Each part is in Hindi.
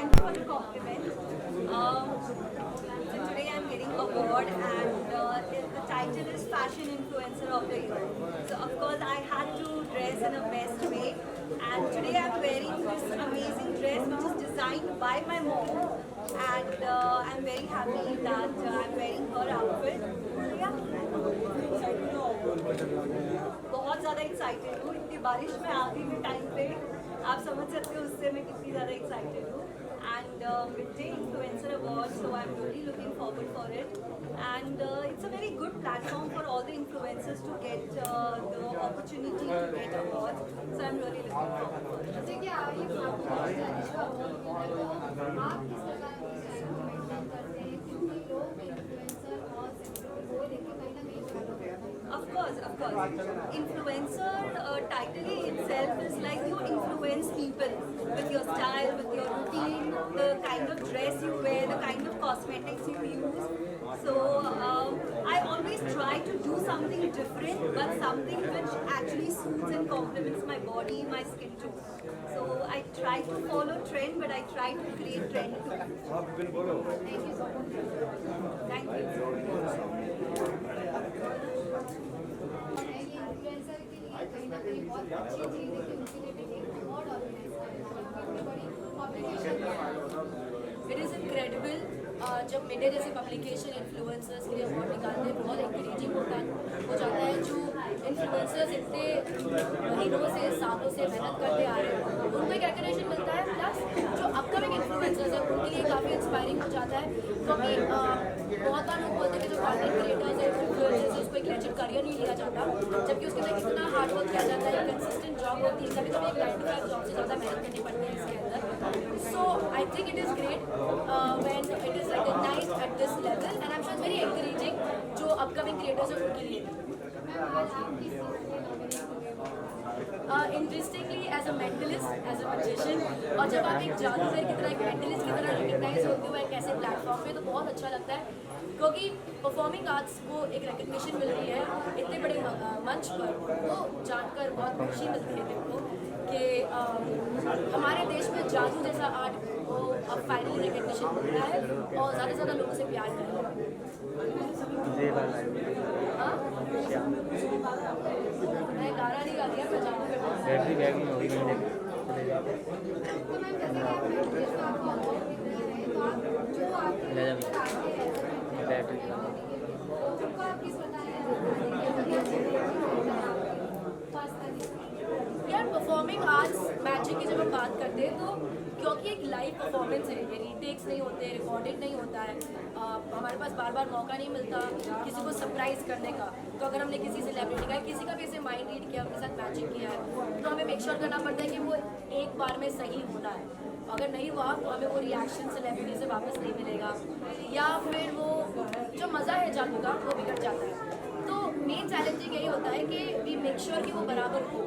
Thank you for the compliment. So today I'm getting an award, and the title is Fashion Influencer of the Year. So of course I had to dress in a best way, and today I'm wearing this amazing dress which is designed by my mom, and I'm very happy that I'm wearing her outfit. So yeah. बहुत ज़्यादा एक्साइटेड हूँ, इतनी बारिश में आती हुई टाइम पे आप समझ सकते हो उससे मैं कितनी ज़्यादा एक्साइटेड हूँ. And midday influencer award, so I'm really looking forward for it. And it's a very good platform for all the influencers to get the opportunity to get awards. So I'm really looking forward for it. जैसे कि आप ये आपको बहुत ज़्यादा अवार्ड मिला तो आप किस प्रकार की स्टाइल मेंटेन करते हैं क्योंकि लोग इन्फ्लुएंसर और सेलिब्रिटी को लेके कहीं ना कहीं फॉलो करते हैं. Of course, of course. Influencer title itself is like you influence people with your style, with your routine, the kind of dress you wear, the kind of cosmetics you use. So I always try to do something different, but something which actually suits and complements my body, my skin too. So I try to follow trend, but I try to create trend too. Thank you so much. Thank you. और ये इन्फ्लुएंसर के लिए कहीं ना कहीं बहुत अच्छी चीज़ है कि उनके लिए भी एक अवार्ड ऑर्गेनाइज करना है इतनी बड़ी पब्लिकेशन. इट इज़ इनक्रेडिबल जब मीडिया जैसे पब्लिकेशन इन्फ्लुएंसर्स के लिए अवार्ड निकालते हैं बहुत इंकरेजिंग होता है जो इन्फ्लुएंसर्स इतने महीनों से सालों से मेहनत करते आ रहे हैं उनको एक रिकग्निशन मिलता है. प्लस जो अपकमिंग इन्फ्लुएंसर्स हैं उनके लिए काफ़ी इंस्पायरिंग हो जाता है क्योंकि बहुत बार लोग बोलते हैं कि जो कॉन्टेंट क्रिएटर्स हैं इन्फ्लुएंसर्स उसको एक लेजिट करियर नहीं लिया जाता जबकि उसके अंदर इतना हार्ड वर्क किया जाता है कंसिस्टेंट जॉब होती है कभी कभी एक 9 to 5 जॉब से ज़्यादा मेहनत करनी पड़ती है इसके अंदर. So I think it is great when it is recognized at this level and I'm sure it's very encouraging जो upcoming creators हैं उनके लिए. Interestingly as a mentalist, as a magician और जब आप एक जादूगर की तरह एक mentalist की तरह recognize होते हो एक ऐसे प्लेटफॉर्म पे तो बहुत अच्छा लगता है क्योंकि परफॉर्मिंग आर्ट्स को एक रिकग्निशन मिल रही है इतने बड़े मंच पर वो जानकर बहुत खुशी मिलती है दिल को कि हमारे देश में जादू जैसा आर्ट को अब फाइनली रिकग्निशन मिल रहा है और ज़्यादा से ज़्यादा लोगों से प्यार कर रहा है. मैं गाना नहीं गा दिया मैं जादू कर बैटरी बैग में होगी मैंने तो मैम जैसे कि आप मेंटलिस्ट को आपको अवार्ड मिल रहा है तो आप जो आपके बैटरी उनको आप किस प्रकार यार परफॉर्मिंग आर्ट्स मैजिक की जब हम बात करते हैं तो क्योंकि एक लाइव परफॉर्मेंस है ये रीटेक्स नहीं होते रिकॉर्डेड नहीं होता है हमारे पास बार बार मौका नहीं मिलता किसी को सरप्राइज करने का. तो अगर हमने किसी सेलिब्रिटी का किसी का भी ऐसे माइंड रीड किया उनके साथ मैजिक किया है तो हमें मेक श्योर करना पड़ता है कि वो एक बार में सही होना है. अगर नहीं हुआ तो हमें वो रिएक्शन सेलिब्रिटी से वापस नहीं मिलेगा या फिर वो जो मज़ा है जादू का वो बिगड़ जाता है. तो मेन चैलेंजिंग यही होता है कि वी मेक श्योर कि वो बराबर हो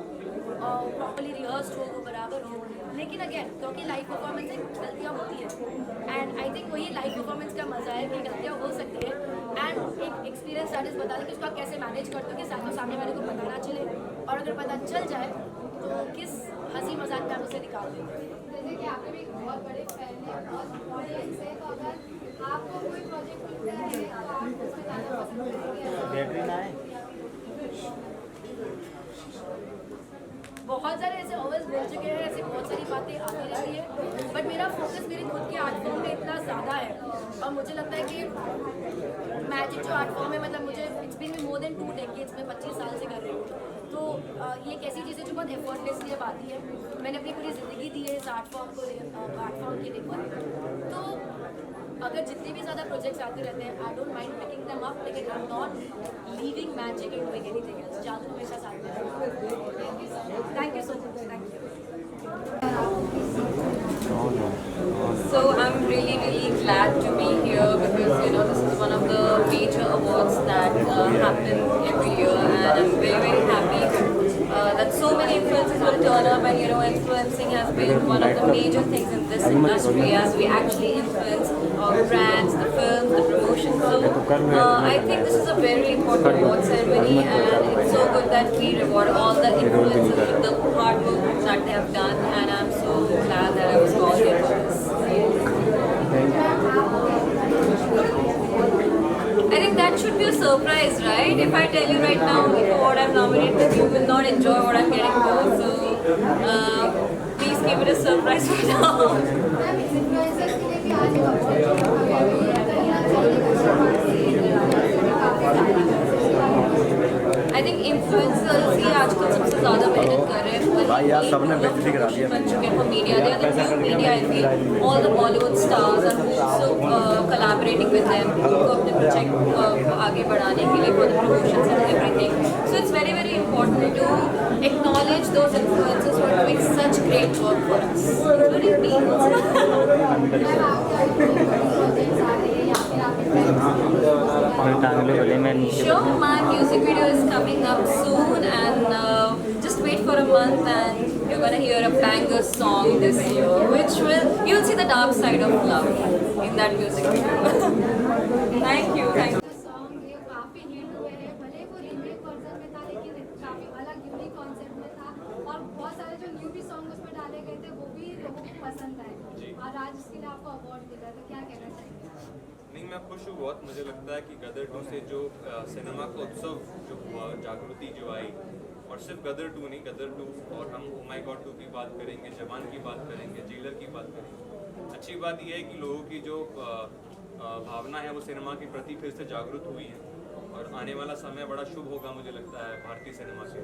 और प्रॉपरली रिहर्स्ड हो वो बराबर हो. लेकिन अगेन क्योंकि लाइव परफॉर्मेंस में गलतियाँ होती हैं एंड आई थिंक वही लाइव परफॉर्मेंस का मज़ा है कि गलतियाँ हो सकती है एंड एक एक्सपीरियंस स्टडीज बता दें कि उसको आप कैसे मैनेज करते हो कि सामने वाले को पता ना चले और अगर पता चल जाए तो किस हंसी मजाक में आप उसे निकाल देते हैं. जैसे कि आपके भी बहुत बड़े फैन है और ऑडियंस है तो अगर आपको कोई प्रोजेक्ट मिलता है तो आप उसमें जाना पसंद करेंगे. बैटरी ना है बहुत सारे ऐसे ऑवर्स मिल चुके हैं ऐसी बहुत सारी बातें आती रहती है बट मेरा फोकस मेरे खुद के आर्ट फॉर्म में इतना ज़्यादा है और मुझे लगता है कि मैजिक जो आर्ट फॉर्म है मतलब मुझे it's been more than 2 decades में 25 साल से कर रही हूँ तो ये एक ऐसी चीज़ है जो बहुत एफर्टलेसली अब आती है. मैंने अपनी पूरी ज़िंदगी दी है इस आर्ट फॉर्म के लिए तो अगर जितने भी ज़्यादा प्रोजेक्ट्स आते रहते हैं I don't mind picking them up लेकिन I am not leaving magic and doing anything else. जादू हमेशा साथ में रहेगा. Thank you so much. Thank you. So I'm really glad to be here because this is one of the major awards that happen every year and I'm very happy that so many influencers will turn up and influencing has been one of the major things in this industry as we actually influence our brands, the films, the promotion. So I think this is a very important award ceremony and it's so good that we reward all the influencers with the hard work that they have done and I'm so glad that I was called here for this. it should be a surprise, right? If I tell you right now for what I'm nominated, you will not enjoy what I'm getting for. So please keep it a surprise for now. Ma'am influencers के लिए भी आज एक अपॉर्चुनिटी अभी कहीं ना कहीं I think influencers ही आजकल सबसे ज़्यादा मेहनत कर रहे हैं। भाई यार, सबने बेइज्जती करा दिया। बन चुके हैं for media. They are the new media. I feel all the Bollywood stars are also collaborating with them उनको अपने प्रोजेक्ट आगे बढ़ाने के लिए for the promotions and everything. So it's very very important to acknowledge those influencers who are doing such great work for us, including me. Ma'am आपके प्रोजेक्ट्स आ रहे हैं या फिर आप मैं टांग लो बोले मैं नीचे Sure, my music video is coming up soon, and just wait for a month, and you're gonna hear a banger song this year, which you'll see the dark side of love in that music video. Thank you. Song ये काफी हिट हुए हैं, भले वो रीमेक वर्जन में था लेकिन काफी अलग यूनिक कॉन्सेप्ट में था और बहुत सारे जो न्यू भी सॉन्ग उसमें डाले गए थे वो भी लोगों को पसंद आए और आज इसके लिए आपको अवार्ड मिला तो क्या कहना चाहिए? नहीं, मैं खुश हूँ बहुत। मुझे लगता है कि गदर 2 से जो सिनेमा का उत्सव जो हुआ, जागृति जो आई, और सिर्फ गदर 2 नहीं, गदर 2 और हम ओ माय गॉड 2 की बात करेंगे, जवान की बात करेंगे, जेलर की बात करेंगे। अच्छी बात यह है कि लोगों की जो भावना है वो सिनेमा के प्रति फिर से जागरूक हुई है और आने वाला समय बड़ा शुभ होगा मुझे लगता है भारतीय सिनेमा के।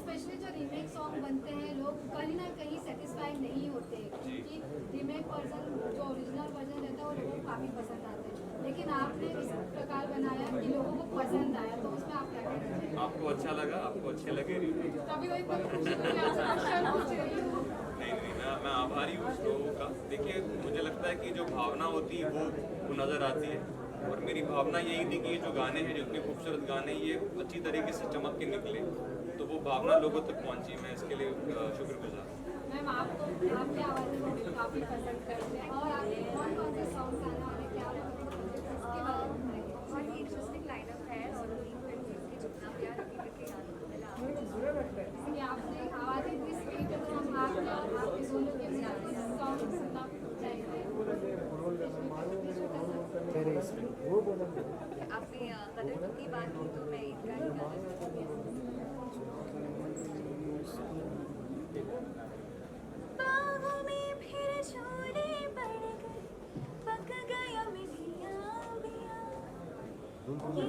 स्पेशली जो रीमेक सॉन्ग बनते हैं लोग कहीं ना कहीं सेटिस्फाइड नहीं होते क्योंकि रीमेक वर्जन जो ओरिजिनल वर्जन रहता है वो लोगों को काफ़ी पसंद आता है लेकिन आपने इस प्रकार बनाया कि लोगों को पसंद आया तो उसमें आप क्या कहना चाहिए? आपको अच्छा लगा, आपको अच्छे लगे रीमेक? कभी कोई खुशी हुई आपसे क्वेश्चन पूछ रही हूँ। नहीं, मैं आभारी हूँ उस लोगों का। देखिए, मुझे लगता है कि जो भावना होती है वो नज़र आती है और मेरी भावना यही थी कि ये जो गाने हैं, जो इतने खूबसूरत गाने, ये अच्छी तरीके से चमक के निकले तो वो भावना लोगों तक पहुँची। मैं इसके लिए शुक्रगुजार हूँ। मैम आपको आपकी आवाज़ में काफ़ी पसंद करते हैं और आपके कौन कौन से सॉन्ग्स आने वाले क्या इसके बारे में बताइए। बहुत ही इंटरेस्टिंग लाइनअप है और उम्मीद करती हूँ कि जितना प्यार अभी तक के गानों को मिला इसलिए आपने आवाज़ इतनी स्वीट है तो हम आपके और आपके दोनों के सॉन्ग सुनना चाहेंगे। आपने गदर 2 की बात की तो मैं इनका ही गाना चाहूँगी। बाहों में फिर छोड़े पड़ गए, पक गया मिलिया मिया, ये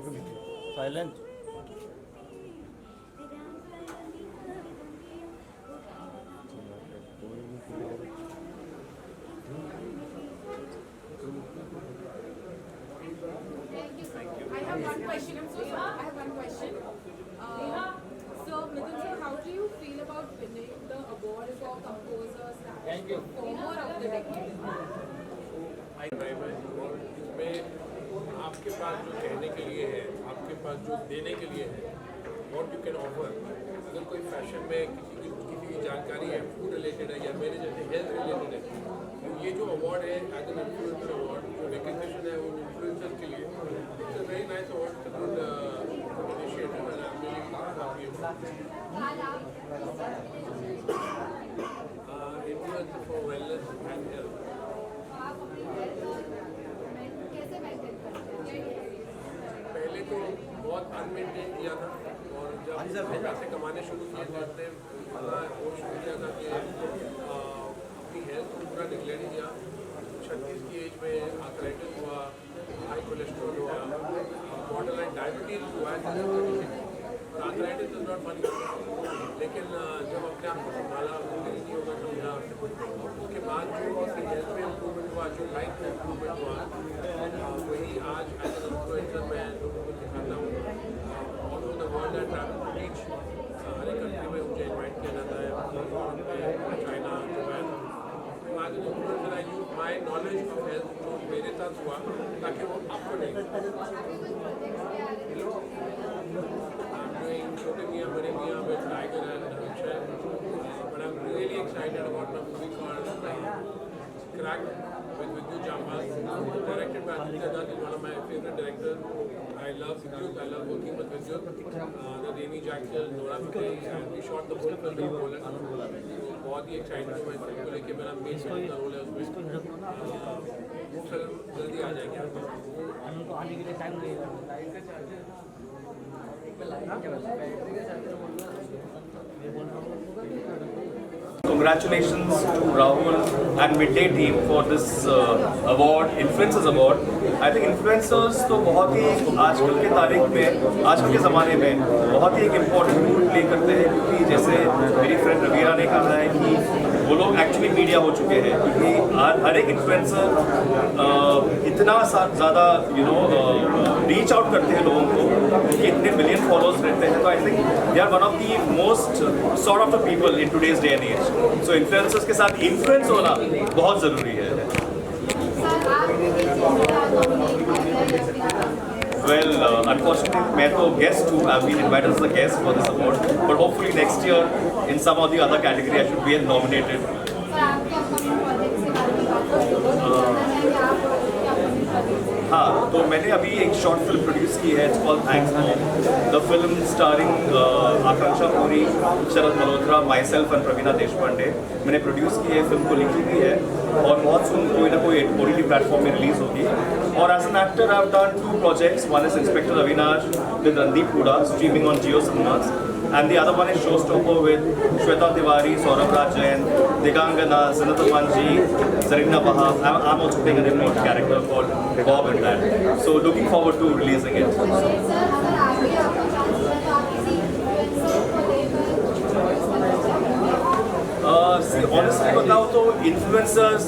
छोटी सी silent. I have one question. I'm so sorry. I have one question. So, Mithun sir, how do you feel about winning the award for composer / performer of the decade? इसमें आपके पास जो कहने के लिए है, आपके पास जो देने के लिए है, what you can offer. अगर कोई फैशन में किसी की जानकारी है, फूड रिलेटेड है या मेरे जैसे हेल्थ रिलेटेड है, तो ये जो अवार्ड है एज एन इन्फ्लुएंसर अवार्ड, जो रिकग्निशन है उन इन्फ्लुएंसर के लिए, it's a very nice award, it's a good initiative and I am really happy influencer for wellness and health. आप अपनी हेल्थ और कैसे मेंटेन करते हैं? पहले तो बहुत अनमेंटेन किया था और जब पैसे कमाने शुरू किए तो हमने कोशिश किया था कि अपनी हेल्थ को पूरा निगलेक्ट नहीं किया। 36 की एज में आर्थराइटिस हुआ, हाई कोलेस्ट्रॉल हुआ, बॉर्डरलाइन डायबिटीज हुआ है और आर्थराइटिस इज नॉट फनी, लेकिन जब अपने आप को संभाला, नहीं होगा समझा, उसके बाद जो अपनी हेल्थ में इम्प्रूवमेंट हुआ, जो लाइफ में इम्प्रूवमेंट हुआ, वही आज एज एन इन्फ्लुएंसर मैं लोगों को दिखाता हूँ। All over the world I travel to reach हर एक कंट्री में मुझे इन्वाइट किया जाता है, चाइना, जापान। तो आज an influencer I use my knowledge of health जो मेरे साथ हुआ ताकि वो आपको नहीं। अभी कुछ प्रोजेक्ट्स भी आ रहे हैं doing Chote Miyan Bade Miyan with Tiger and Akshay, but I'm really excited about my movie called Crack with Vidyut Jammwal, directed by Aditya Dutt. He's one of my favorite directors. I love Vidyut, I love working with Vidyut. The Remy Jackson, Nora Fateh, and we shot the whole film in Poland. So बहुत ही excited हूँ मैं इसको लेके, मेरा मेन फिल्म का रोल है फिल्म जल्दी आ जाएगी आपको। उनको आने के लिए टाइम लगेगा। Congratulations to Rahul and Midday team for this award, Influencers Award. I think influencers तो बहुत ही आजकल के तारीख में, आजकल के ज़माने में बहुत ही एक इम्पोर्टेंट रोल प्ले करते हैं, क्योंकि जैसे मेरी फ्रेंड रवीरा ने कहा है कि वो लोग एक्चुअली मीडिया हो चुके हैं, क्योंकि हर एक इन्फ्लुएंसर इतना ज़्यादा रीच आउट करते हैं लोगों को कि इतने मिलियन फॉलोअर्स रहते हैं। तो I think they are one of the most sort of the people in today's day and age. So influencers के साथ इन्फ्लुएंस होना बहुत ज़रूरी है। Well, unfortunately, मैं तो guest हूँ. I've been invited as a guest for this award, but hopefully next year, in some of the other category, I should be nominated. हाँ, तो मैंने अभी एक शॉर्ट फिल्म प्रोड्यूस की है. It's called Thanks Mom. The film starring Akanksha Puri, Sharad Malhotra, myself and प्रवीणा देशपांडे. मैंने प्रोड्यूस की है, फिल्म को लिखी भी है और बहुत सुन कोई ना कोई OTT प्लेटफॉर्म में रिलीज होगी. और as an actor I have done 2 projects. One is Inspector Avinash with Randeep Hooda, streaming on Jio Cinemas. And the other one is Showstopper with Shweta Tiwari, Saurabh Raj Jain, Digangana, Zinata Manji, Zarina Wahab. I'm also playing an important character called Bob in that. So looking forward to releasing it. Honestly बताओ तो इन्फ्लुएंसर्स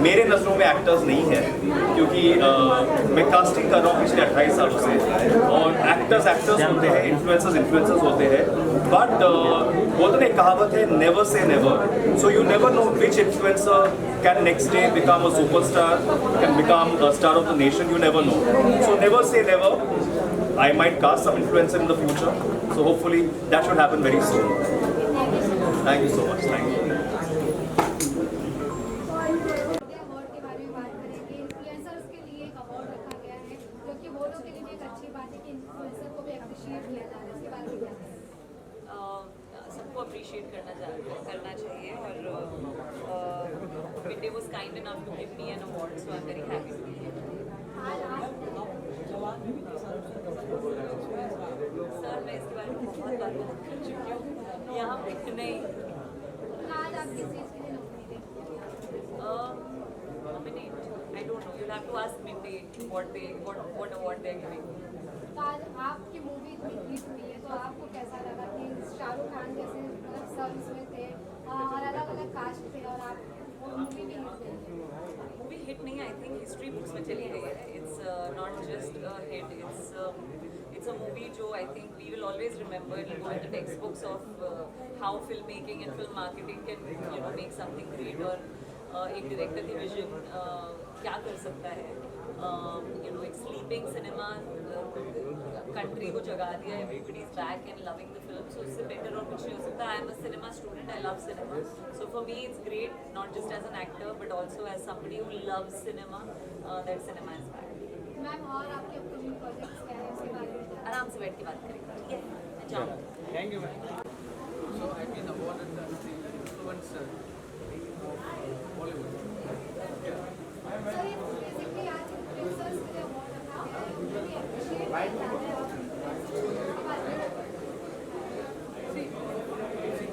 मेरे नज़रों में एक्टर्स नहीं है, क्योंकि मैं कास्टिंग कर रहा हूँ पिछले 28 सालों से, और एक्टर्स होते हैं, इन्फ्लुएंसर्स होते हैं. बट बोलते ना, एक कहावत है, never say never. So you never know which influencer can next day become a superstar, can become a star of the nation. You never know. So never say never. I might cast some influencer in the future, so hopefully that should happen very soon. Thank you so much. Thank you. Award के बारे में बात करेंगे. इन्फ्लुएंसर्स के लिए एक अवार्ड रखा गया है, जो कि वो लोग के लिए भी एक अच्छी बात है कि इन्फ्लुएंसर को भी अप्रिशिएट किया जा रहा है. इसके बारे में क्या कहें? सबको अप्रिशिएट करना चाहिए. और Midday was kind enough to give me an award, so I'm very happy to be here. Sir, मैं इसके बारे में बहुत बात कर चुकी हूँ यहाँ पे. नहीं, आज आप किस चीज़ के लिए nominated? nominate. I don't know. You'll have to ask Midday what award they're giving. तो आज आपकी मूवी इतनी हिट हुई है, तो आपको कैसा लगा कि शाहरुख खान जैसे मतलब सर्विस में थे और अलग अलग कास्ट थे और आप वो मूवी भी हिट गई? मूवी हिट नहीं, आई थिंक हिस्ट्री बुक्स में चली गई है. It's not just hit, it's a movie जो I think we will always remember. It will go into textbooks of how filmmaking and film marketing can make something great, और एक डायरेक्टर की विजन क्या कर सकता है. एक स्लीपिंग सिनेमा कंट्री को जगा दिया. Everybody is back and loving the film. So उससे बेटर और कुछ नहीं हो सकता. I am a cinema student. I love cinema. So for me it's great, not just as an actor but also as somebody who loves cinema, that cinema is back. Ma'am, और आपके अपकमिंग प्रोजेक्ट्स क्या हैं, उसके बारे में आराम से बैठ के बात करेंगे. ठीक है, मैं जाऊँ. Thank you, man. So I've been awarded as the influencer of Bollywood. Sir, ये बेसिकली आज इन्फ्लुएंसर्स के लिए अवार्ड रखा है, उनको भी अप्रिशिएट किया जा रहा है. See,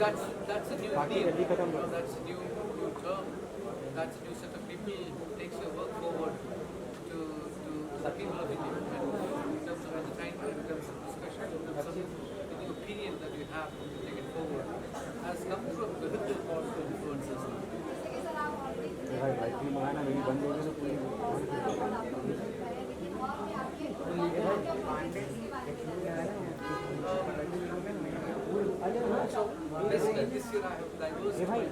that's a new theme. That's a new term. That's a new set of people who takes your work forward to the people of India. And in terms of entertainment, in terms of discussion, in terms of the new opinion that you have to take it forward, has come from the little part of influencers. जैसे कि सर, आप ऑलरेडी लेकिन और भी आपके प्रोजेक्ट्स के बारे में So basically this year I have diversified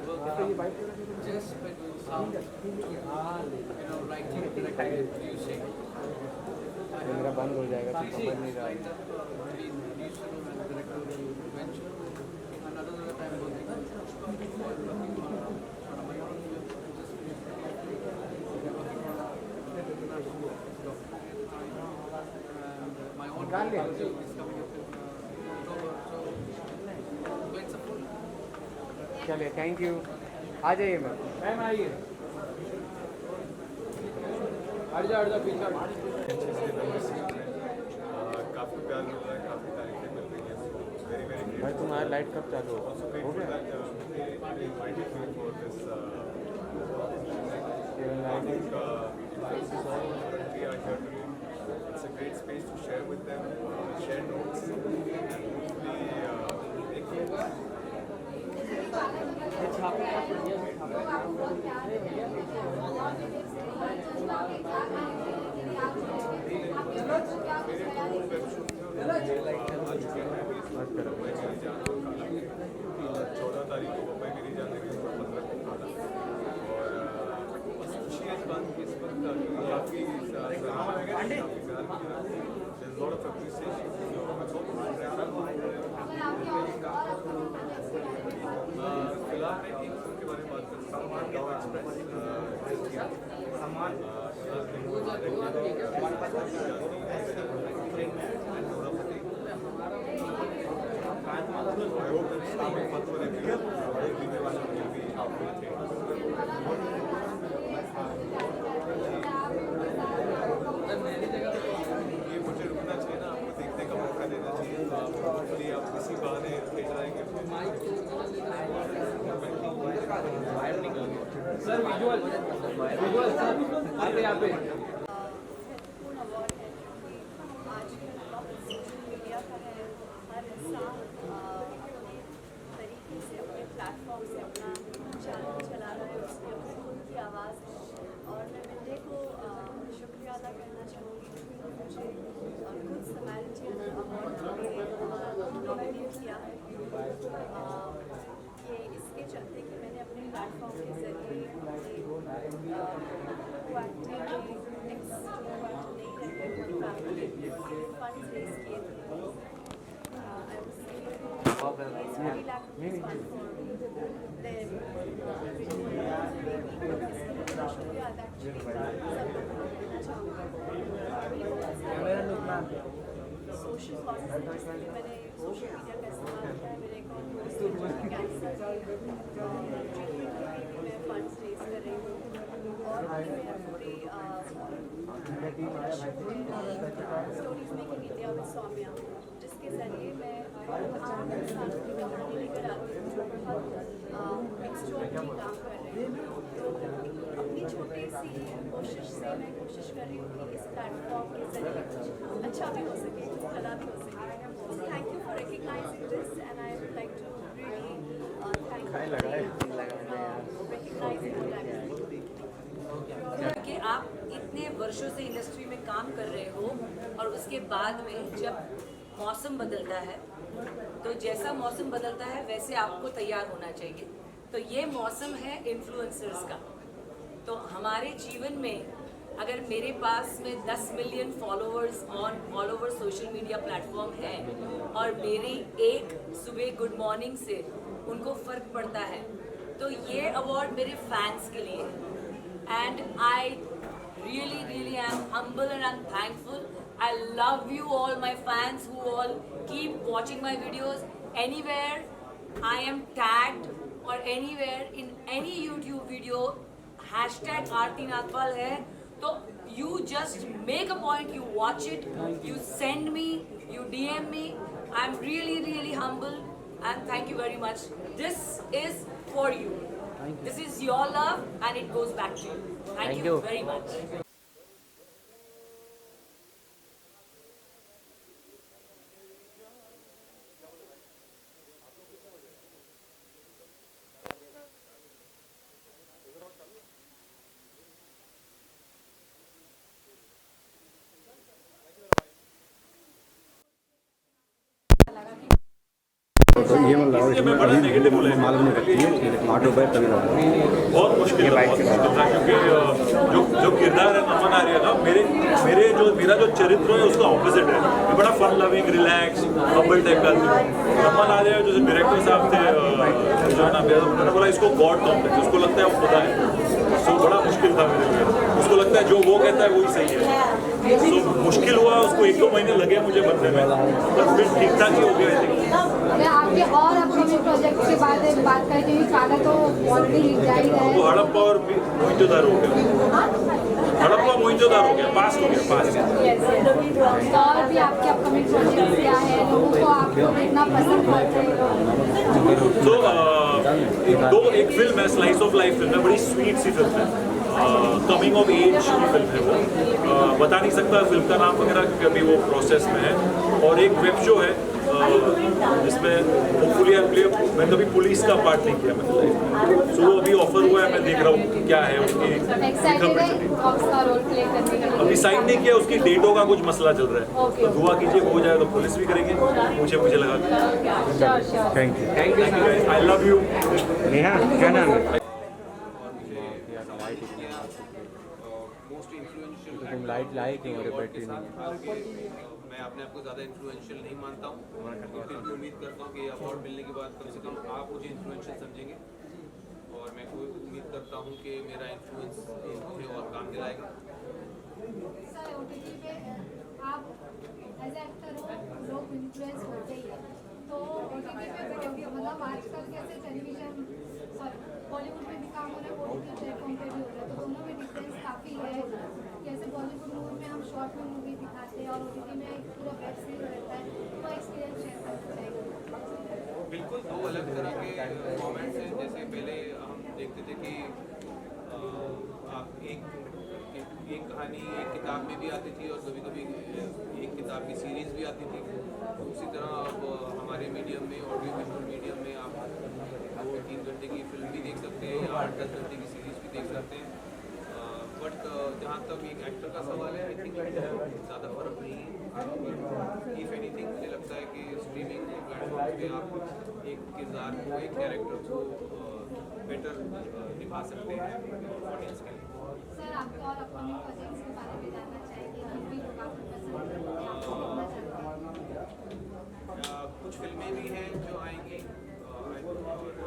my work just by doing sound, writing, directing, producing. मेरा बंद हो जाएगा तो Three समझ नहीं things रहा. lined up to be producer and directorial venture. Another that I'm working on. I'm working on my own film. Just finished. I'm working on international documentary. And my own project is coming up in October. So it's a full. चलिए, थैंक यू. आ जाइए मैम. मैम आइए. काफ़ी प्यार मिल रहा है, काफ़ी तारीफें मिल रही हैं, वेरी वेरी भाई तुम्हारा लाइट कब चालू हो गया? It's a great space to share with them, share notes, and चौदह तारीख को मुंबई मेरी जाने की 15 को खाना और खुशी है इस बात की, इस वक्त काफ़ी लॉट ऑफ एप्रिसिएशन फिलहाल मैं एक फिल्म के बारे में बात करता हूँ, गाँव एक्सप्रेस ये मुझे रुकना चाहिए ना, आपको देखने का मौका देना चाहिए, तो आप होपफुली आप इसी बहाने भेज जाएंगे। सर विजुअल यहाँ पे पूर्ण अवार्ड है क्योंकि आज सोशल मीडिया का है, हर इंसान अपने तरीके से अपने प्लेटफॉर्म से अपना चैनल चला रहा है, उसकी अपनी खुद की आवाज़ है। और मैं मिडडे को शुक्रिया अदा करना चाहूँगी क्योंकि मुझे खुद समारिटियन अवार्ड नॉमिनेट किया है ये इसके चलते कि मैंने अपने प्लेटफॉर्म के ज़रिए फंड्स रेज किए थे। सोशल कॉन्सेप्ट मैंने सोशल मीडिया का इस्तेमाल किया है, मेरे कैंसर मैं फंड्स रेज कर रही हूँ और मेरा पूरी stories making India with Saumya, जिसके ज़रिए मैं आम इंसानों की कहानी लेकर आती हूँ जो बहुत एक्स्ट्रॉर्डिनरी काम कर रहे हैं। तो अपनी छोटी सी कोशिश से मैं कोशिश कर रही हूँ कि इस प्लेटफॉर्म के ज़रिए कुछ अच्छा भी हो सके, कुछ भला भी हो सके। So thank you for recognizing this and I would like to really thank you for recognizing that. कि आप इतने वर्षों से इंडस्ट्री में काम कर रहे हो और उसके बाद में जब मौसम बदलता है तो जैसा मौसम बदलता है वैसे आपको तैयार होना चाहिए। तो ये मौसम है इन्फ्लुएंसर्स का। तो हमारे जीवन में अगर मेरे पास में 10 million followers on all over social media platform है और मेरी एक सुबह गुड मॉर्निंग से उनको फ़र्क पड़ता है, तो ये अवार्ड मेरे फैंस के लिए है। And I really am humble and I'm thankful. I love you all my fans who all keep watching my videos. Anywhere I am tagged or anywhere in any YouTube video hashtag Aarti Nagpal hai, so you just make a point, you watch it, you send me, you DM me. I'm really humble and thank you very much. This is for you. This is your love and it goes back to you. Thank you very much. तो ये मतलब इसमें बड़ा नेगेटिव बोला है, मालूम नहीं पड़ती है 8 रुपये तभी लगा बहुत मुश्किल था क्योंकि जो किरदार है नमन आर्य ना, मेरा जो चरित्र है उसका ऑपोजिट है। ये बड़ा fun loving relax humble type का आदमी। नमन आर्य जो डायरेक्टर साहब थे, जो है ना, मैंने बोला इसको गॉड कॉम्प्लेक्स, उसको लगता है वो खुदा है। सो बड़ा मुश्किल था मेरे लिए, उसको लगता है जो वो कहता है वही सही है। सो मुश्किल हुआ, उसको 1-2 महीने लगे मुझे बनने में, पर फिर ठीक ठाक ही हो गया। मैं आपके और अपकमिंग प्रोजेक्ट के बारे में बात करती हूँ। खाना तो ऑलरेडी लिख जा ही रहा है, वो हड़प्पा और मोहितोदार हो गया। हड़प्पा मोहिंजोदार हो गया, पास्ट हो गया, पास्ट। और भी आपके अपकमिंग प्रोजेक्ट्स क्या है, लोगों को आप देखना पसंद करते हैं? तो एक फिल्म है, स्लाइस ऑफ लाइफ फिल्म है, बड़ी स्वीट सी फिल्म है, कमिंग ऑफ एज की फिल्म है वो, बता नहीं सकता फिल्म का नाम वगैरह क्योंकि अभी वो प्रोसेस में है। और एक वेब शो है जिसमें होपफुली मैं कभी पुलिस का पार्ट नहीं किया मैंने लाइफ में, सो वो अभी ऑफर हुआ है, मैं देख रहा हूँ क्या है उसकी। एक्साइटेड है उसका रोल प्ले करने के लिए? अभी साइन नहीं किया, उसकी डेटों का कुछ मसला चल रहा है, तो दुआ कीजिए हो जाए तो पुलिस भी करेंगे, मुझे लगा। Thank you. I love you. Neha क्या नाम है? मोस्ट इन्फ्लुएंशियल तुम लाइट लाए क्यों? अरे बैटरी नहीं। मैं अपने आप को ज़्यादा इन्फ्लुएंशियल नहीं मानता हूँ, फिर भी उम्मीद करता हूँ कि अवार्ड मिलने के बाद कम से कम आप मुझे इन्फ्लुएंशियल समझेंगे, और मैं उम्मीद करता हूँ कि मेरा इन्फ्लुएंस मुझे और काम दिलाएगा। सर OTT पे आप एज एक्टर हो, लोग इन्फ्लुएंस होते ही है, तो OTT पे मतलब आजकल कैसे टेलीविजन बॉलीवुड में भी काम हो रहा है, OTT प्लेटफॉर्म पे भी हो रहा है, तो दोनों में डिफरेंस काफ़ी है। जैसे बॉलीवुड मूवी में हम शॉर्ट में मूवी दिखाते हैं और OTT में एक पूरा वेब सीरीज रहता है, तो एक्सपीरियंस शेयर करना चाहिए। बिल्कुल दो अलग तरह के फॉर्मेट्स हैं। जैसे पहले हम देखते थे कि आप एक कहानी एक किताब में भी आती थी और कभी कभी एक किताब की सीरीज़ भी आती थी, तो उसी तरह अब हमारे मीडियम में, ऑडियो विजुअल मीडियम में आप 2-3 घंटे की फिल्म भी देख सकते हैं या 8-10 घंटे की सीरीज़ भी देख सकते हैं। बट जहाँ तक एक एक्टर का सवाल है, आई थिंक ज़्यादा फर्क नहीं है। इफ़ एनीथिंग मुझे लगता है कि स्ट्रीमिंग प्लेटफॉर्म पे आप एक किरदार को, एक कैरेक्टर को बेटर निभा सकते हैं ऑडियंस के लिए। सर आपको और अपकमिंग प्रोजेक्ट्स के बारे में जानना चाहेंगे, हम भी लोग आपको पसंद करते हैं, आपको देखना चाहते हैं? कुछ फिल्में भी हैं जो आएंगी और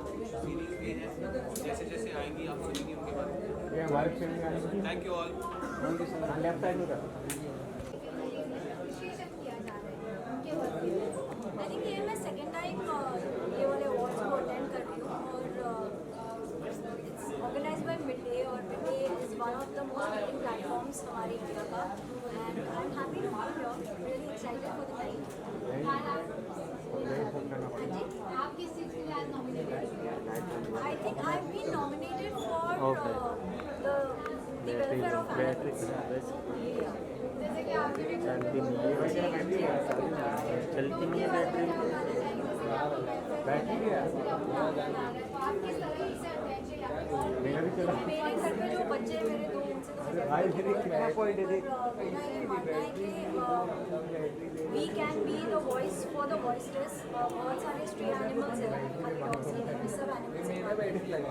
कुछ सीरीज भी हैं, जैसे जैसे आएंगी आप सुनेंगे उनके बारे में। Thank you all. एप्रिशिएशन किया जा रहा है उनके वर्क के। आई थिंक ये मैं सेकेंड टाइम ये वाले अवार्ड्स को अटेंड कर रही हूँ, और इट्स ऑर्गेनाइज बाय मिडडे, और midday is one of the most leading platforms हमारे इंडिया का, and I am happy to be here, really excited for the time. आप किस चीज़ के लिए आज नॉमिनेटेड हुए? I think I've been nominated for the welfare of animals. Yeah. जैसे कि आपके भी चलती नहीं है बैटरी है। तो आप किस तरह से अटैच है यहाँ पे? मेरे घर पे जो बच्चे मेरे दो उनसे तो मुझे भाई मेरी क्या पॉइंट है देख। मेरा ये मानना है कि we can be the voice for the voiceless. बहुत सारे स्ट्रे एनिमल्स हैं, खाली डॉग्स नहीं हैं, सब एनिमल्स हैं,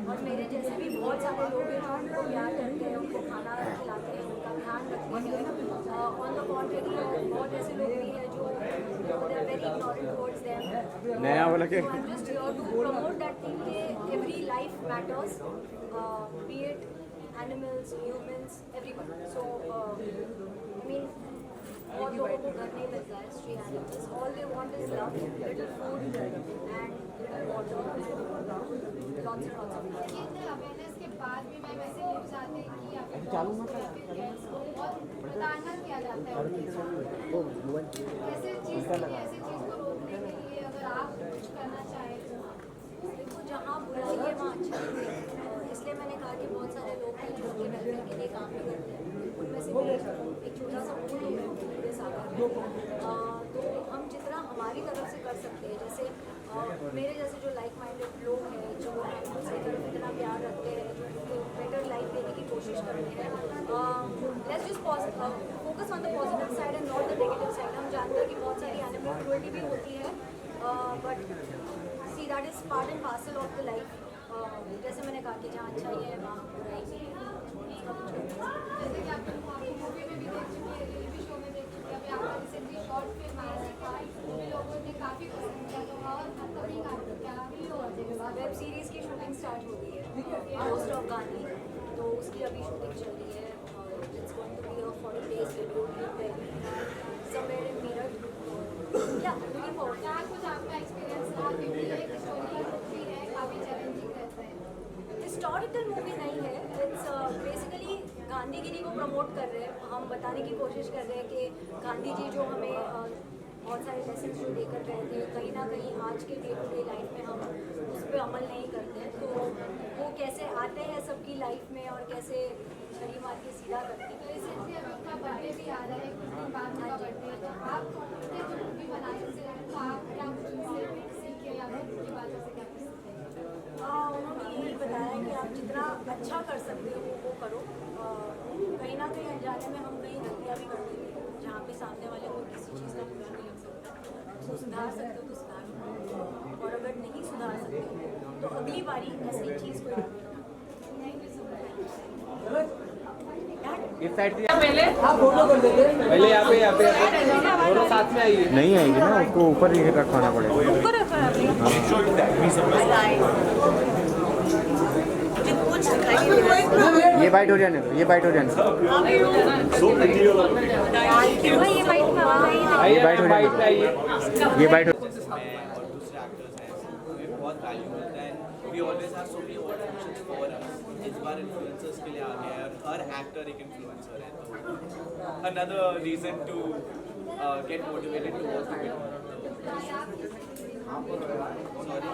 और मेरे जैसे भी बहुत सारे लोग हैं जो उनको प्यार करते हैं, उनको खाना खिलाते हैं, उनका ध्यान रखते हैं। ऑन द कॉन्ट्रेरी बहुत ऐसे लोग भी हैं जो they are very ignorant towards them. नया वाला के So I'm just here to promote that thing that every life matters, be it animals, humans, everyone. So I mean, बहुत लोगों को घर नहीं मिलता है stray animals, all they want is love, little food and little water and lots and lots of love. इतने अवेयरनेस के बाद भी मैम ऐसे न्यूज़ आते हैं कि आपके डॉग्स को या फिर कैट्स को बहुत प्रताड़ना किया जाता है उनके साथ। ऐसे चीज़ के लिए, ऐसी चीज़ को रोकने के लिए अगर आप कुछ करना चाहें तो? देखो, जहाँ बुराई है वहाँ अच्छाई है, इसलिए मैंने कहा कि बहुत सारे लोग हैं जो उनके वेलफेयर के लिए काम भी करते हैं, उनमें से भी एक छोटा सा फूल है मेरे सागर में। तो हम जितना हमारी तरफ से कर सकते हैं, जैसे मेरे जैसे जो लाइक माइंडेड लोग हैं जो एनिमल्स की तरफ इतना प्यार रखते हैं, जो उनको बेटर लाइफ देने की कोशिश करते हैं, let's just focus on the positive side and not the negative side. हम जानते हैं कि बहुत सारी एनिमल क्रुएल्टी भी होती है, but see that is part and parcel of the life. जैसे मैंने कहा कि जहाँ अच्छाई है वहाँ बुराई नहीं है। जैसे कि आपकी मूवी में भी देख चुकी है, टीवी शो में देख चुकी है, अभी आपका रिसेंटली शॉर्ट फिल्म आया था, लोगों ने काफ़ी पसंद किया, तो और अपकमिंग आपको क्या भी हो जाएगा? वेब सीरीज़ की शूटिंग स्टार्ट हो गई है, मोस्ट ऑफ गानी, तो उसकी अभी शूटिंग चल रही है। It's going to be a 40 days video somewhere in Meerut. Yeah, looking forward. क्या कुछ आपका एक्सपीरियंस रहा, क्योंकि एक हिस्टोरिकल मूवी है, काफ़ी चैलेंजिंग रहता है? हिस्टोरिकल मूवी नहीं है, इट्स बेसिकली गांधीगिरी को प्रमोट कर रहे हैं, हम बताने की कोशिश कर रहे हैं कि गांधी जी जो हमें बहुत सारे लेसन जो देकर गए थे, कहीं ना कहीं आज के डे टू डे लाइफ में हम उस पर अमल नहीं करते हैं, तो वो कैसे आते हैं सबकी लाइफ में और कैसे छड़ी मार के सीधा करते हैं। रिसेंटली अभी उनका बर्थडे भी आ रहा है, कुछ दिन बाद उनका बर्थडे है, तो आप अपने जो मूवी बनाए उससे तो आप क्या कुछ उनसे सीखे या फिर उनकी बातों से क्या कुछ सीखे? उन्होंने यही बताया कि आप जितना अच्छा कर सकते हो वो करो। कहीं ना कहीं अनजाने में हम कहीं गलतियाँ भी करते हैं जहाँ पे सामने वाले को किसी चीज़ का बुरा नहीं लग सकता, तो सुधार सकते हो तो सुधारो, और अगर नहीं सुधार सकते तो अगली बारी ऐसी चीज़ को थैंक यू सो मच। इस साइड से पहले यहाँ पे दोनों साथ में आइए। नहीं आएगी ना, उसको ऊपर ही रखवाना पड़ेगा। ऊपर रखा है ये बाइट हो जाने दो, ये बाइट हो जाने दो, ये बाइट हो जाने दो, ये बाइट हो। बहुत वैल्यू मिलता है। We always have so many और फंक्शंस फॉर अस। इस बार इन्फ्लुएंसर्स के लिए आ गया है और हर एक्टर एक इन्फ्लुएंसर है, तो another reason to get motivated to work with. Sorry,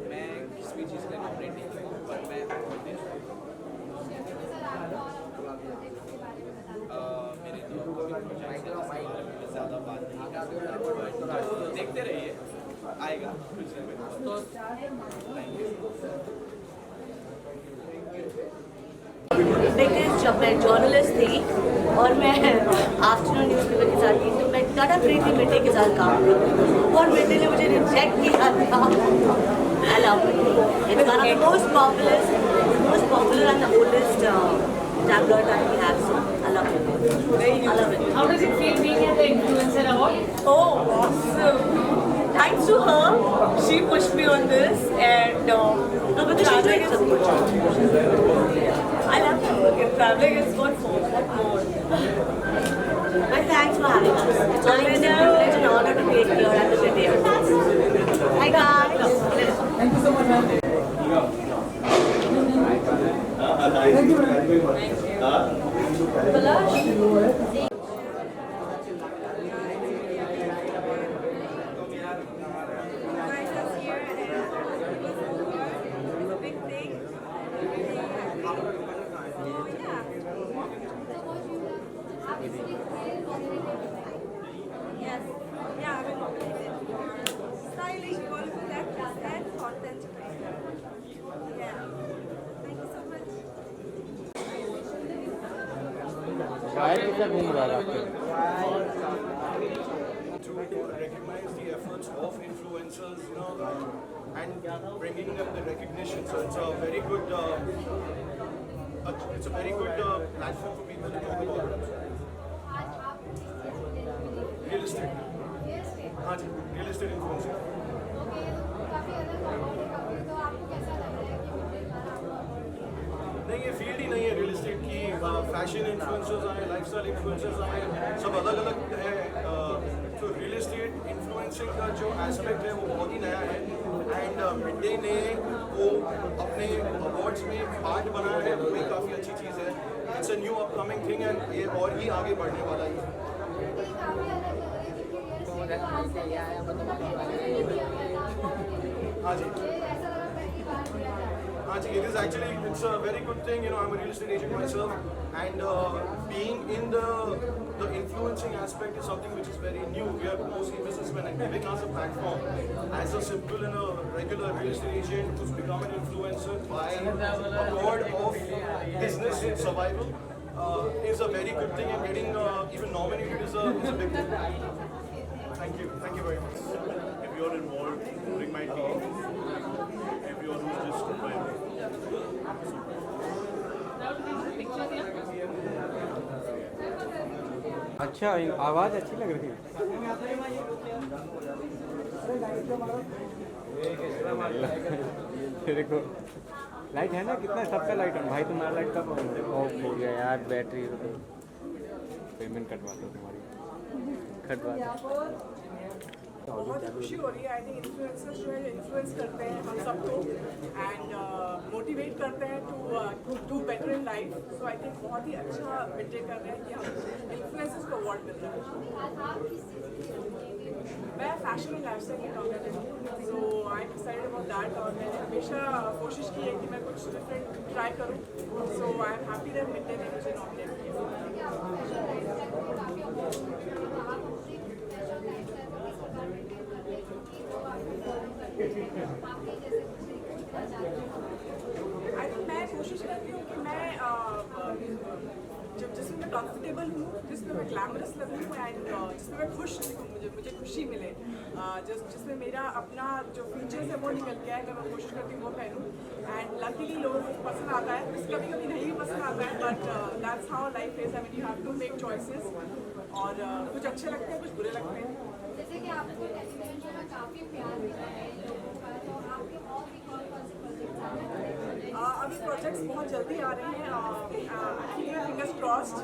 मैं किसी भी चीज़ के लिए नॉमिनेट नहीं हुई, पर मैं मेरे तो कभी ज़्यादा बात नहीं कर सकता, तो देखते रहिए, आएगा कुछ देखिए, जब मैं जर्नलिस्ट थी और मैं आफ्टरनून न्यूज़पेपर के साथ थी, तो मैं तड़प रही थी मिट्टी के साथ काम करती, और मिट्टी ने मुझे रिजेक्ट किया था। I love it. It's one of the most popular and the oldest tabloid that we have. So I love it. I love it. How does it feel being at the influencer award? Oh, awesome! Thanks to her, she pushed me on this, and traveling is I love it. Traveling is good for more. But thanks for having us. It's always a privilege and honor to be here at the video. Hi guys. Thank you so much, ma'am. Yes. Yeah, I'm nominated. Stylish, colorful actress, and authentic. Yeah. Thank you so much. शायद कितना घूम रहा है आपके To recognize the efforts of influencers, you know, and bringing them the recognition. So it's a very good, platform for people to talk about it. Real estate. हाँ जी, real estate influencer. नहीं, ये फील्ड ही नहीं है रियल एस्टेट की। फैशन इन्फ्लुएंसर्स आए, लाइफस्टाइल इन्फ्लुएंसर्स आए, सब अलग अलग है। तो रियल एस्टेट इन्फ्लुएंसिंग का जो एस्पेक्ट है वो बहुत ही नया है, एंड मिड डे ने वो अपने अवार्ड्स में पार्ट बनाया है, वो भी काफ़ी अच्छी चीज़ है। It's a new upcoming thing and ये और ही आगे बढ़ने वाला है। हाँ जी, हाँ जी, it is actually, it's a very good thing, you know, I'm a real estate agent myself, and being in the influencing aspect is something which is very new. We are mostly businessmen, and giving us a platform as a simple and a regular real estate agent who's become an influencer by a board of business survival is a very good thing, and getting even nominated is a big thing. Thank you very much. If you're involved, bring my team. If you're just surviving. अच्छा, आवाज़ अच्छी लग रही है। देखो लाइट है ना, कितना सबका लाइट है भाई। तुम्हारा लाइट कब ऑफ हो गया यार? बैटरी पेमेंट कटवा दो तुम्हारी, कटवा दो। बहुत खुशी हो रही है। आई थिंक इन्फ्लुएंसर्स जो है इन्फ्लुएंस करते हैं हम सबको, एंड मोटिवेट करते हैं to do better in life. So I think बहुत ही अच्छा मिड डे कर रहे हैं कि हम इन्फ्लुएंसर्स को अवार्ड मिल रहा है. मैं फैशन एंड लाइफस्टाइल की कंटेंट हूँ, so I am excited about that. और मैंने हमेशा कोशिश की है कि मैं कुछ डिफरेंट ट्राई करूँ. So I am happy that mid day ने मुझे नॉमिनेट किया. आई थिंक मैं कोशिश करती हूँ कि मैं जब जिसमें मैं कंफर्टेबल हूँ, जिसमें मैं ग्लैमरस लगूँ एंड जिसमें मैं खुश दिखूँ, मुझे खुशी मिले, जिसमें मेरा अपना जो फीचर्स है वो निकल के आए, मैं कोशिश करती हूँ वो पहनूँ. एंड लकीली लोगों को पसंद आता है, कभी कभी नहीं भी पसंद आता है, but that's how life is. I mean you have to make choices. और कुछ अच्छे लगते हैं, कुछ बुरे लगते हैं. जैसे कि आपको टेलीविजन शो में काफी प्यार मिला है लोगों का, तो आपके और भी कौन से प्रोजेक्ट्स आ रहे हैं? अभी प्रोजेक्ट्स बहुत जल्दी आ रहे हैं. फिंगर्स क्रॉस्ड,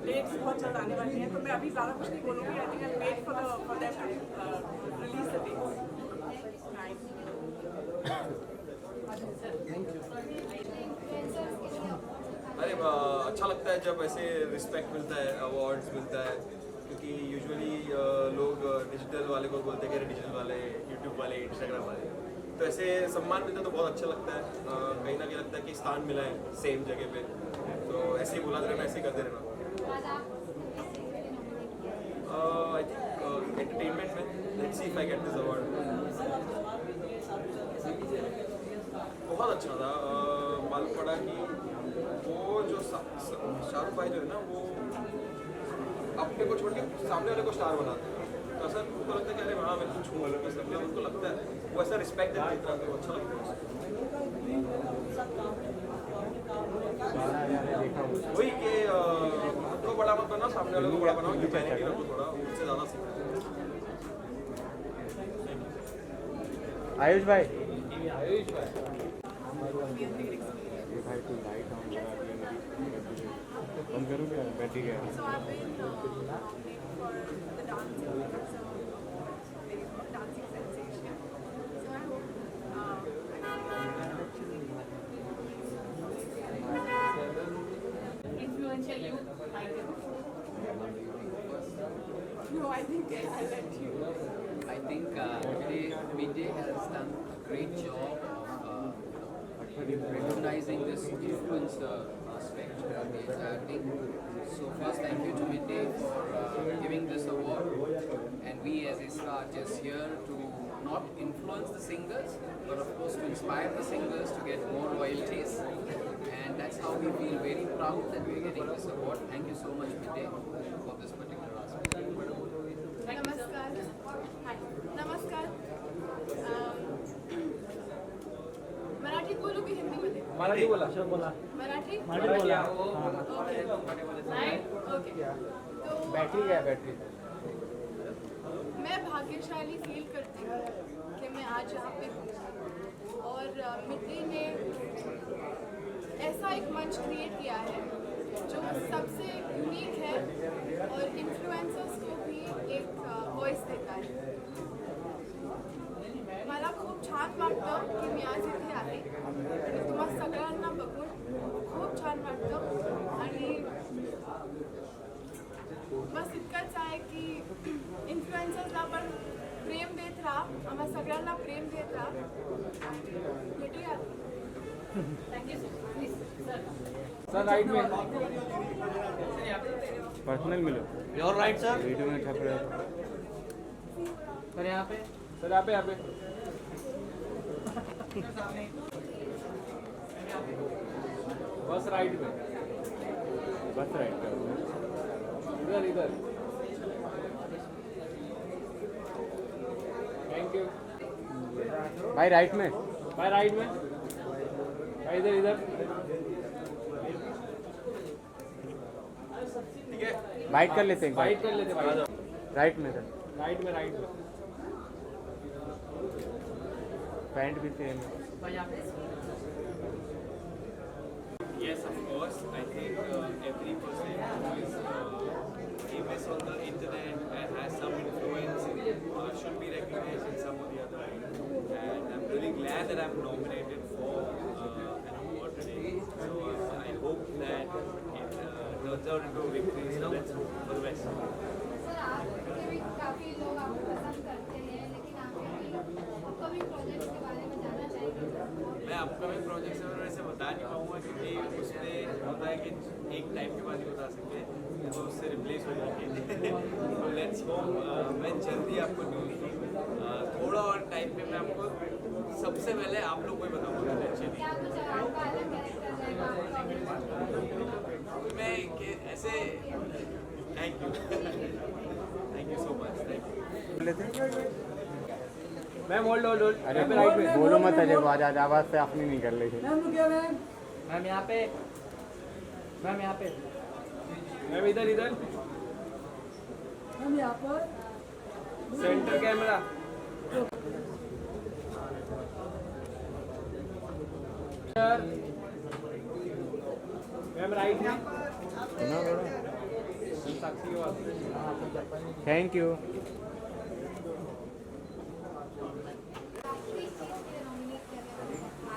डेट्स बहुत जल्द आने वाली हैं, तो मैं अभी ज़्यादा कुछ नहीं बोलूँगी. I think I wait for them to release the dates. अरे अच्छा लगता है जब ऐसे रिस्पेक्ट मिलता है, अवार्ड्स मिलता है, क्योंकि यूजुअली लोग डिजिटल वाले को बोलते हैं कि डिजिटल वाले, यूट्यूब वाले, इंस्टाग्राम वाले. तो ऐसे सम्मान मिलता है तो बहुत अच्छा लगता है. कहीं ना कहीं लगता है कि स्थान मिला है सेम जगह पे, तो ऐसे ही बुलाते रहना, ऐसे ही करते रहना. आई थिंक एंटरटेनमेंट में let's see if I get this award. बहुत अच्छा था. मालूम पड़ा कि वो जो शाहरुख भाई जो है ना, वो अपने को छोड़ के सामने वाले को स्टार बनाते हैं. तो ऐसा उनको लगता है कि अरे हाँ मैं कुछ हूँ, उनको लगता है वो ऐसा रिस्पेक्ट देते हैं, तो अच्छा लगता है. वही कि खुद को बड़ा मत बना, सामने वाले को बड़ा बनाओ, ह्यूमैनिटी रखो थोड़ा, उससे ज़्यादा सीखना. आयुष भाई, भाई कोई लाइट ऑन लगा दिया, बंद करूँ क्या? बैठ गया. So I've been nominated for the dancing because dancing sensation. So I hope Influential youth icon. no, I think I'll let you. I think today Midday has done a great job of recognizing this influencer aspect of the entire thing. So first, thank you to Midday for giving this award, and we as ISRA are just here to not influence the singers, but of course to inspire the singers to get more royalties, and that's how we feel very proud that we're getting this award. Thank you so much, Midday, for this particular aspect. नमस्कार. हाय. नमस्कार. मराठीत बोलू की हिंदीमध्ये? मराठी बोला. मराठी? बोला. ओके. तो बैटरी क्या है? बैटरी मैं भाग्यशाली फील करती हूँ कि मैं आज यहाँ पे हूँ, और मिट्टी ने ऐसा एक मंच क्रिएट किया है जो सबसे यूनिक है और इन्फ्लुएंसर्स को भी एक वॉइस देता है. मला खूप छान वाटतं की मी आज इथे आले आणि तुम्हा सगळ्यांना बघून खूप छान वाटतं. आणि बस इतकंच आहे की इन्फ्लुएन्सर्सला पण प्रेम देत राहा, आम्हा सगळ्यांना प्रेम देत राहा. भेटूया. Thank you so much. Sir right में पर्सनल मिलो. You're right, sir. वीडियो में छप रहे हो. सर यहाँ पे. सर यहाँ पे बस राइट में. बस राइट इधर इधर. Thank you. भाई राइट में. भाई राइट में. भाई इधर इधर. ठीक है, बाइट कर लेते हैं. फाइट कर लेते भाई. राइट में सर. राइट में, राइट में. पैंट भी सेम है. Yes, of course. I think every person who is famous on the internet and has some influence should be recognized in some or the other way. And I'm really glad that I'm nominated for an award today. deserve into victory. So let's hope for the best. Sir आपके भी काफ़ी लोग आपको पसंद करते हैं, लेकिन आपके भी अपकमिंग प्रोजेक्ट्स के बारे में जानना चाहेंगे। मैं अपकमिंग प्रोजेक्ट्स में वैसे बता नहीं पाऊँगा क्योंकि उसमें होता है कि एक टाइम के बाद ही बता सकते हैं तो उससे रिप्लेस हो जाएंगे। तो लेट्स होप मैं जल्दी आपको न्यूज़ दूँ। थोड़ा और टाइम पे मैं आपको सबसे पहले आप लोग को ही बताऊँगा एक्चुअली। क्या कुछ आपका अलग कैरेक्टर रहेगा आपका? मैं ऐसे thank you so much, thank you. Ma'am hold अरे बोलो मत, अजय आवाज़ से अपनी नहीं कर रही थी। मैम यहाँ पे, मैम यहाँ पे, मैम इधर हम यहाँ पर सेंटर कैमरा। मैम राइट में। साक्षी के वास्ते। Thank you.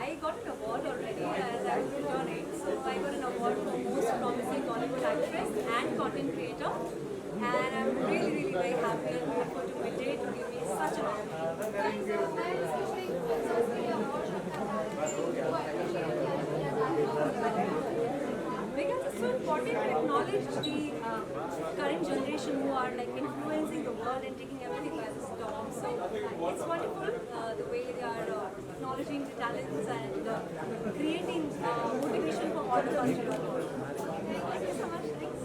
I got an award already as I was on it. So I got an award for most promising Bollywood actress and content creator. And I'm really very happy and grateful to Midday to give me such an honor. Because it's so important to acknowledge the current generation who are like influencing the world and taking everything by the storm. So it's wonderful the way they are acknowledging the talents and creating motivation for all of us to do. Thank you so much. Thanks.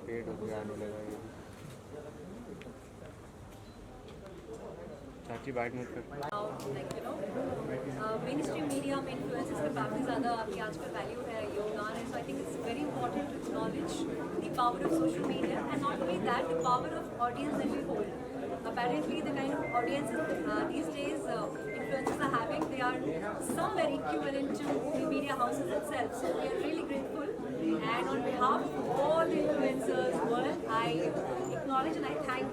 पेट हो गया आने लगा ये। चाची बाइट मत कर। Mainstream media में influences का काफ़ी ज़्यादा अभी आजकल वैल्यू है, योगदान है. So I think it's very important to acknowledge the power of social media and not only that, the power of audience that we hold. Apparently, the kind of audiences these days influencers are having, they are somewhere equivalent to the media houses itself. So we are really grateful. And on behalf of all the influencers world, I acknowledge and I thank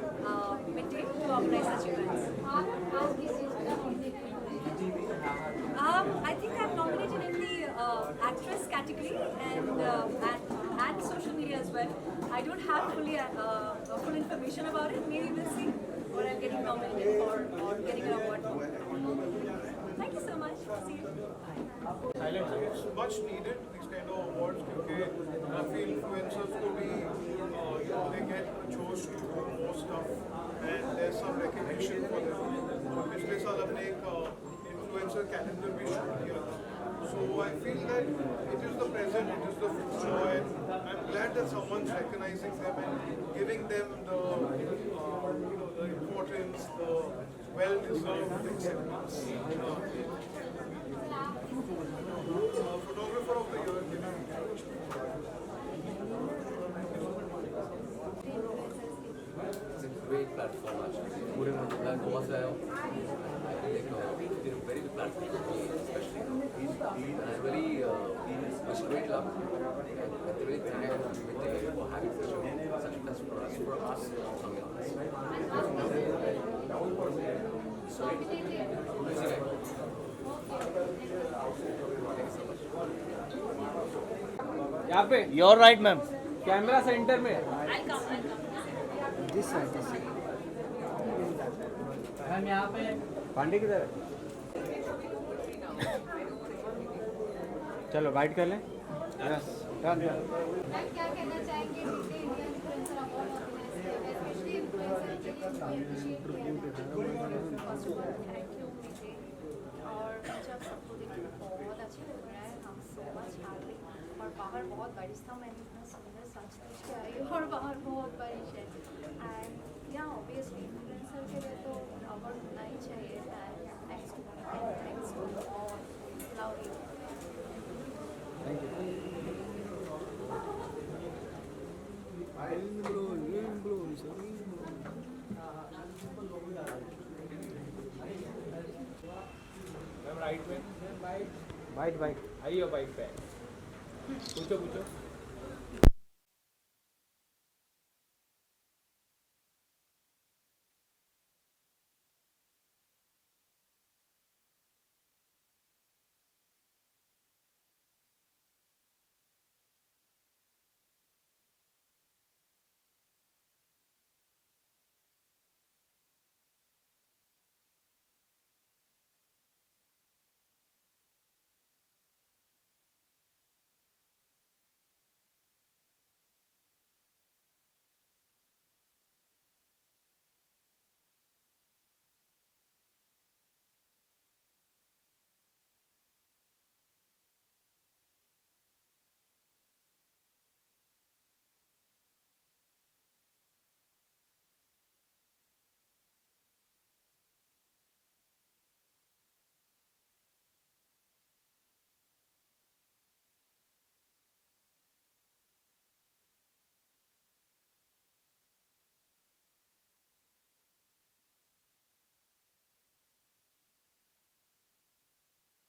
Midday to organize such events. I think I'm nominated in the actress category and social media as well. I don't have full information about it. Maybe we'll see what I'm getting nominated for or getting an award for. Thank you so much. See you. It's much needed these kind of awards क्योंकि काफ़ी influencers को भी they get chose to do more stuff and there's some recognition for them. पिछले साल हमने एक influencer calendar भी shoot किया था. So I feel that it is the present, it is the future, and I'm glad that someone's recognizing them and giving them the the importance, the well-deserved acceptance. Photographer of the year. It's a great platform actually. मैं गोवा से आया हूँ. It's a very good platform for me, especially. And I really wish great luck. And I really thank Midday for having such a best for us, to be honest. यहाँ पे You're right, ma'am. Camera centre में. This side. मैम यहाँ पे. पांडे किधर है? चलो बाइट कर लें. मैम क्या कहना चाहेंगे Midday India Influencer Award organize किया गया, especially influencer के लिए appreciate किया. First of all, thank you Midday. और मुझे आप सबको देखकर बहुत अच्छा लग रहा है. I'm so much happy. और बाहर बहुत बारिश था, मैंने इतना सुंदर सच सच के आई और बाहर बहुत बारिश है। एंड या ऑब्वियसली इन्फ्लुएंसर के लिए तो अवार्ड होना ही चाहिए। And thanks to all, love you. Ma'am right में बाइट बाइट आइए बाइक पे पूछो पूछो।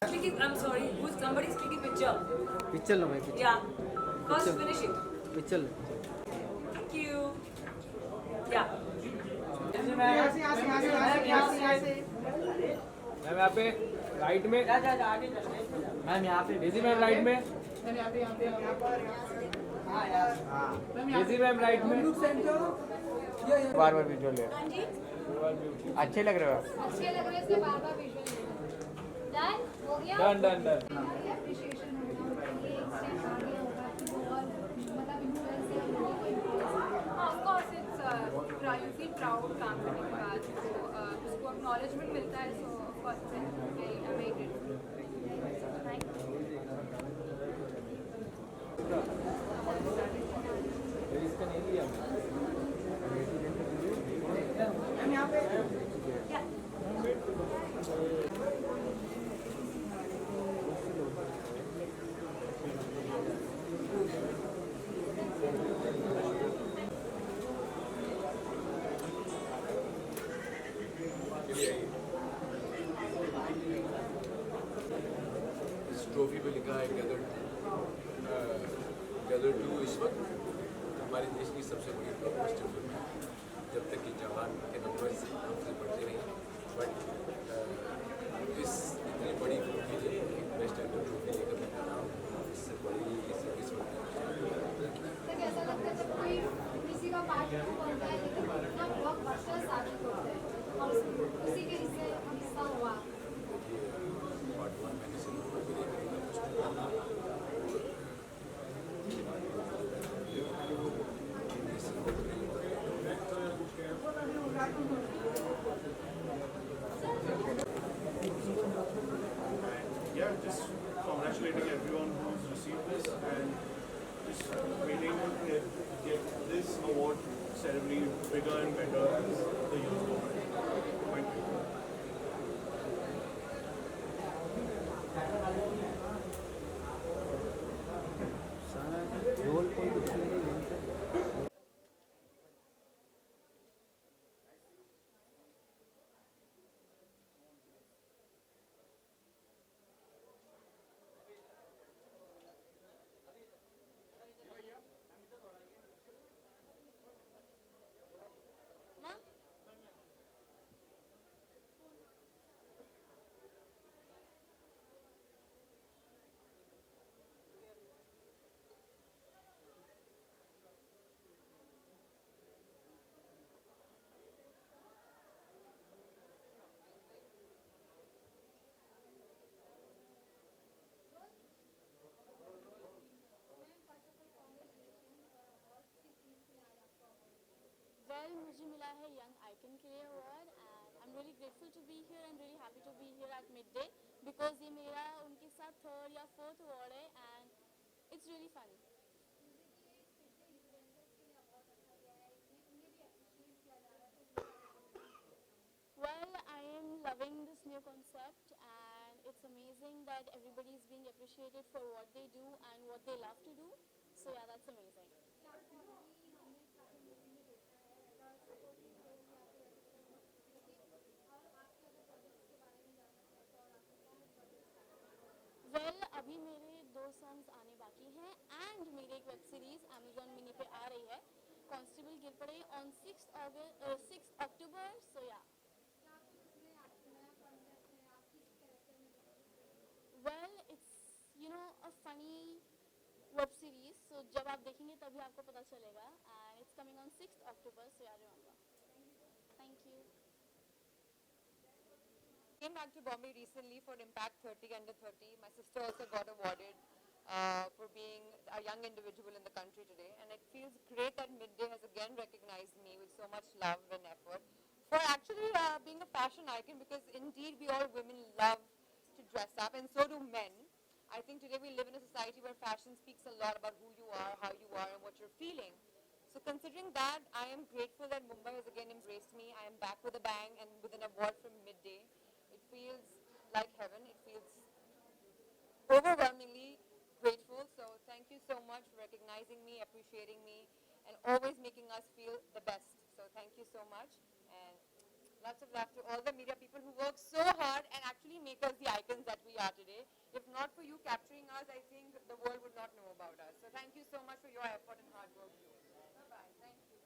Clicking, I'm sorry, who's somebody's clicking picture? Picture लो भाई picture Yeah. First finish it. Picture लो। Thank you. Yeah. मैम यहाँ पे राइट में। मैम यहाँ पे डेजी मैम राइट में। डेजी मैम राइट में। बार बार विजुअल ले। हाँ जी, अच्छे लग रहे हो आप। अच्छे लग रहे हैं, इसलिए बार बार विजुअल डन हो गया। Done done done. हमारी appreciation होगा, ये एक step आगे होगा कि वो और मतलब influence है, हम लोगों को influence है। Of course, it's you feel proud काम करने के बाद उसको acknowledgement मिलता है, so of course I'm very grateful. Thank you. इसका नहीं लिया इस ट्रॉफी पे लिखा है गदर 2 इस वक्त हमारे देश की सबसे बड़ी ब्लॉकबस्टर फिल्म है। जब तक कि जवान के नंबर हमसे बढ़ते नहीं, बट इस इतनी बड़ी फिल्म के लिए एक बेस्ट एक्टर ट्रॉफी लेकर मैं आ रहा हूँ, इससे बड़ी इस वक्त तो कैसा लगता है जब कोई किसी का पार्ट बनता है लेकिन इतना ब्लॉकबस्टर साबित होता है और उसी के हिस्सा हुआ। पार्ट 1 मैंने सिर्फ Yeah, just congratulating everyone who's received this and just waiting to get this award ceremony bigger and better as the years go by. Thank you. Role कोई कुछ नहीं है। वेल मुझे मिला है यंग आइकन के लिए award and I am really grateful to be here and really happy to be here at mid day because ये मेरा उनके साथ थर्ड या फोर्थ अवार्ड है and it's really funny. Well, I am loving this new concept, and it's amazing that everybody is being appreciated for what they do and what they love to do. So yeah, that's amazing. Well अभी मेरे 2 सॉन्ग्स आने बाकी हैं एंड मेरी एक वेब सीरीज अमेजॉन मिनी पे आ रही है कांस्टेबल गिर पड़े ऑन 6 अक्टूबर सो या well it's you know a funny web series so जब आप देखेंगे तभी आपको पता चलेगा एंड इट्स कमिंग ऑन 6 अक्टूबर सो या remember thank you Came back to Bombay recently for Impact 30 Under 30. My sister also got awarded for being a young individual in the country today, and it feels great that Midday has again recognized me with so much love and effort for actually being a fashion icon, because indeed we all women love to dress up, and so do men. I think today we live in a society where fashion speaks a lot about who you are, how you are, and what you're feeling. So considering that, I am grateful that Mumbai has again embraced me. I am back with a bang and with an award from Midday. It feels like heaven. It feels overwhelmingly grateful. So thank you so much for recognizing me, appreciating me, and always making us feel the best. So thank you so much, and lots of love to all the media people who work so hard and actually make us the icons that we are today. If not for you capturing us, I think the world would not know about us. So thank you so much for your effort and hard work. Bye. Thank you.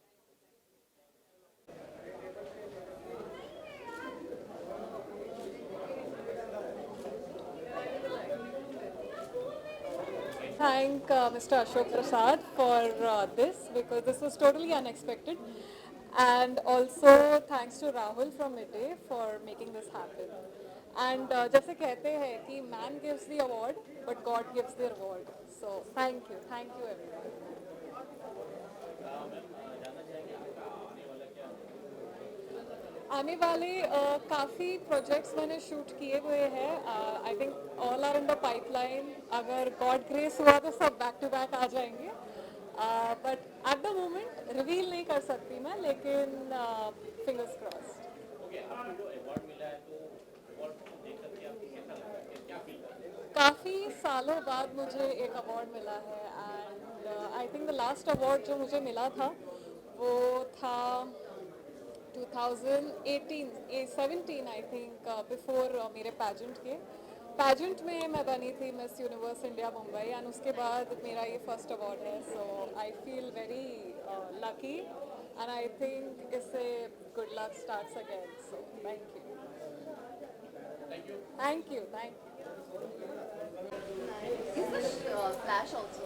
Thank Mr. Ashok Prasad for this, because this was totally unexpected, and also thanks to Rahul from Midday for making this happen. And जैसे कहते हैं कि man gives the award but God gives the reward. So thank you everyone. आने वाले काफ़ी प्रोजेक्ट्स मैंने शूट किए हुए हैं. I think all are in the pipeline. अगर गॉड ग्रेस हुआ तो सब बैक टू बैक आ जाएंगे, but at the moment reveal नहीं कर सकती मैं, लेकिन फिंगर्स क्रॉस्ड. काफ़ी सालों बाद मुझे एक अवार्ड मिला है, and I think the last award जो मुझे मिला था वो था 2017 आई थिंक, बिफोर मेरे पैजेंट में मैं बनी थी Miss Universe India Mumbai, and उसके बाद मेरा ये फर्स्ट अवार्ड है. So I feel very lucky, and I think इससे good luck starts again. So thank you. Is this Flash also?